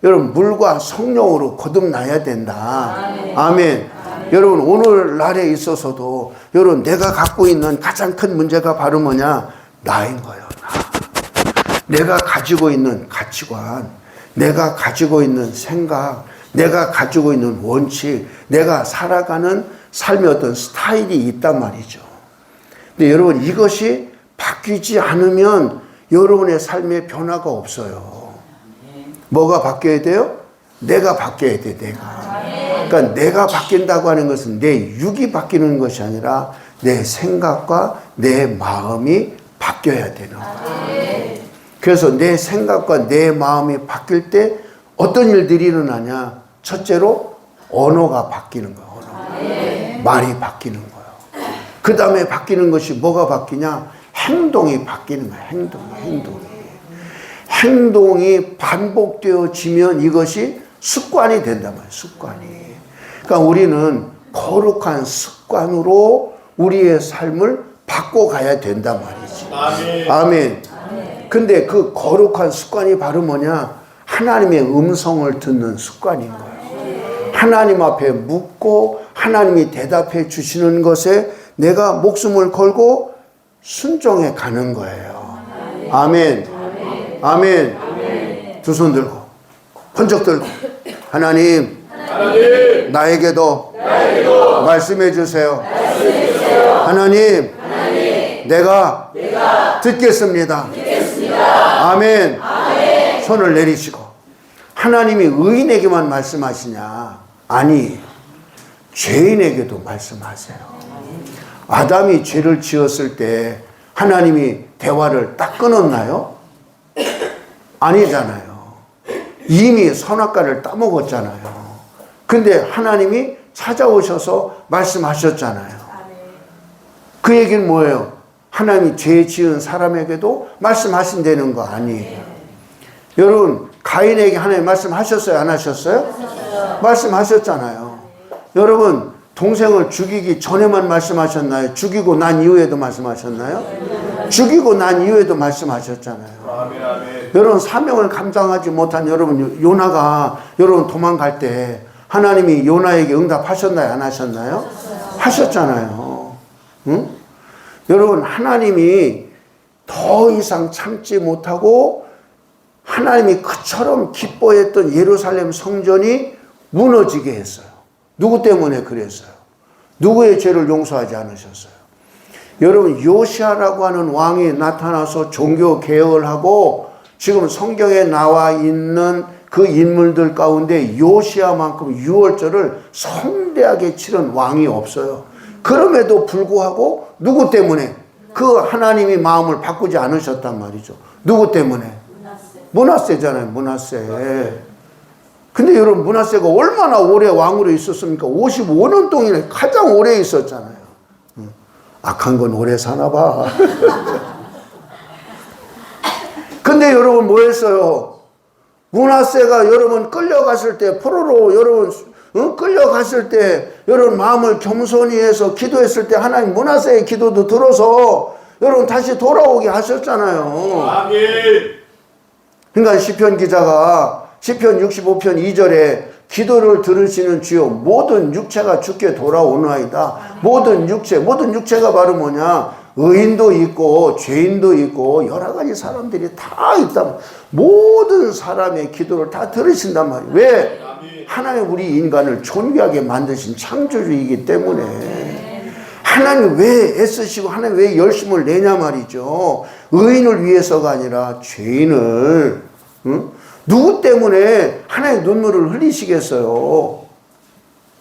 여러분 물과 성령으로 거듭나야 된다. 아멘. 여러분 오늘날에 있어서도 여러분 내가 갖고 있는 가장 큰 문제가 바로 뭐냐? 나인 거예요. 내가 가지고 있는 가치관, 내가 가지고 있는 생각, 내가 가지고 있는 원칙, 내가 살아가는 삶의 어떤 스타일이 있단 말이죠. 근데 여러분 이것이 바뀌지 않으면 여러분의 삶에 변화가 없어요. 뭐가 바뀌어야 돼요? 내가 바뀌어야 돼. 그러니까 내가 바뀐다고 하는 것은 내 육이 바뀌는 것이 아니라 내 생각과 내 마음이 바뀌어야 되는 거예요. 그래서 내 생각과 내 마음이 바뀔 때 어떤 일들이 일어나냐? 첫째로 언어가 바뀌는 거예요. 언어. 말이 바뀌는 거예요. 그 다음에 바뀌는 것이 뭐가 바뀌냐? 행동이 바뀌는 거예요. 행동이 반복되어지면 이것이 습관이 된단 말이에요. 습관이. 그러니까 우리는 거룩한 습관으로 우리의 삶을 바꿔가야 된단 말이지. 아멘. 근데 그 거룩한 습관이 바로 뭐냐? 하나님의 음성을 듣는 습관인 거예요. 하나님 앞에 묻고 하나님이 대답해 주시는 것에 내가 목숨을 걸고 순종해 가는 거예요. 아멘. 아멘. 두 손 들고 번쩍 들고 하나님 나에게도 말씀해 주세요. 하나님 내가 듣겠습니다. 아멘. 손을 내리시고 하나님이 의인에게만 말씀하시냐? 아니 죄인에게도 말씀하세요. 아담이 죄를 지었을 때 하나님이 대화를 딱 끊었나요? 아니잖아요. 이미 선악과를 따먹었잖아요. 근데 하나님이 찾아오셔서 말씀하셨잖아요. 그 얘기는 뭐예요? 하나님이 죄 지은 사람에게도 말씀하신다는 거 아니에요. 여러분 가인에게 하나님 말씀하셨어요? 안 하셨어요? 말씀하셨잖아요. 여러분 동생을 죽이기 전에만 말씀하셨나요? 죽이고 난 이후에도 말씀하셨나요? 죽이고 난 이후에도 말씀하셨잖아요. 여러분 사명을 감당하지 못한 여러분 요나가 여러분 도망갈 때 하나님이 요나에게 응답하셨나요? 안 하셨나요? 하셨잖아요. 응? 여러분 하나님이 더 이상 참지 못하고 하나님이 그처럼 기뻐했던 예루살렘 성전이 무너지게 했어요. 누구 때문에 그랬어요? 누구의 죄를 용서하지 않으셨어요? 여러분 요시아라고 하는 왕이 나타나서 종교 개혁을 하고 지금 성경에 나와 있는 그 인물들 가운데 요시야만큼 유월절을 성대하게 치른 왕이 없어요. 그럼에도 불구하고 누구 때문에? 그 하나님이 마음을 바꾸지 않으셨단 말이죠. 누구 때문에? 므낫세잖아요. 므낫세. 근데 여러분, 므낫세가 얼마나 오래 왕으로 있었습니까? 55년 동안에 가장 오래 있었잖아요. 악한 건 오래 사나 봐. 근데 여러분 뭐 했어요? 므낫세가 여러분 끌려갔을 때, 포로로 여러분 끌려갔을 때 여러분 마음을 겸손히 해서 기도했을 때 하나님 므낫세의 기도도 들어서 여러분 다시 돌아오게 하셨잖아요. 아멘. 그러니까 시편 기자가 시편 65편 2절에 기도를 들으시는 주여 모든 육체가 주께 돌아오나이다. 모든 육체가 바로 뭐냐? 의인도 있고 죄인도 있고 여러 가지 사람들이 다 있다. 모든 사람의 기도를 다 들으신단 말이에요. 왜? 하나님 우리 인간을 존귀하게 만드신 창조주이기 때문에 하나님 왜 애쓰시고 하나님 왜 열심을 내냐 말이죠. 의인을 위해서가 아니라 죄인을 누구 때문에 하나님의 눈물을 흘리시겠어요?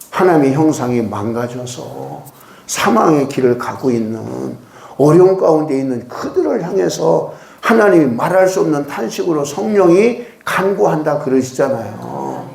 하나님의 형상이 망가져서 사망의 길을 가고 있는 어려움 가운데 있는 그들을 향해서 하나님이 말할 수 없는 탄식으로 성령이 간구한다 그러시잖아요.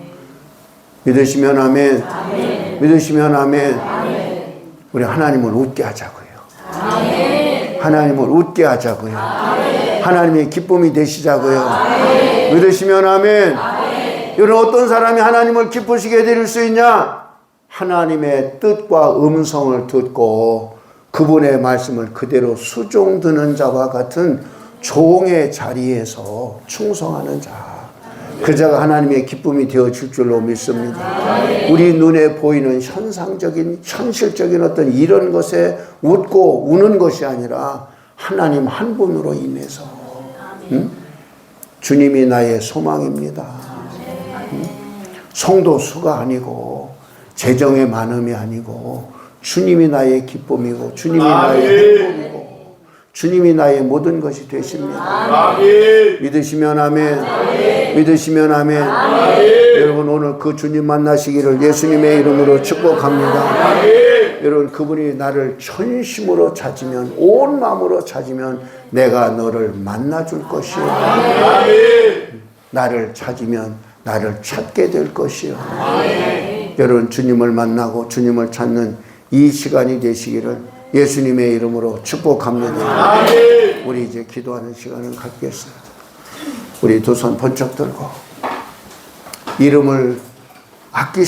믿으시면 아멘. 아멘. 믿으시면 아멘. 아멘. 우리 하나님을 웃게 하자고요. 아멘. 하나님을 웃게 하자고요. 아멘. 하나님의 기쁨이 되시자고요. 아멘. 믿으시면 아멘. 아멘. 여러분 어떤 사람이 하나님을 기쁘시게 해드릴 수 있냐? 하나님의 뜻과 음성을 듣고 그분의 말씀을 그대로 수종드는 자와 같은 종의 자리에서 충성하는 자. 그 자가 하나님의 기쁨이 되어질 줄로 믿습니다. 우리 눈에 보이는 현상적인 현실적인 어떤 이런 것에 웃고 우는 것이 아니라 하나님 한 분으로 인해서 주님이 나의 소망입니다. 성도 수가 아니고 재정의 많음이 아니고 주님이 나의 기쁨이고 주님이 나의 행복이고 주님이 나의 모든 것이 되십니다. 아멘. 믿으시면 아멘. 아멘. 믿으시면 아멘. 아멘. 여러분 오늘 그 주님 만나시기를 예수님의 이름으로 축복합니다. 아멘. 여러분 그분이 나를 전심으로 찾으면 온 마음으로 찾으면 내가 너를 만나줄 것이요. 아멘. 나를 찾으면 나를 찾게 될 것이요. 아멘. 여러분 주님을 만나고 주님을 찾는 이 시간이 되시기를 예수님의 이름으로 축복합니다. 아멘. 우리 이제 기도하는 시간을 갖겠습니다. 우리 두 손 번쩍 들고 이름을 아끼시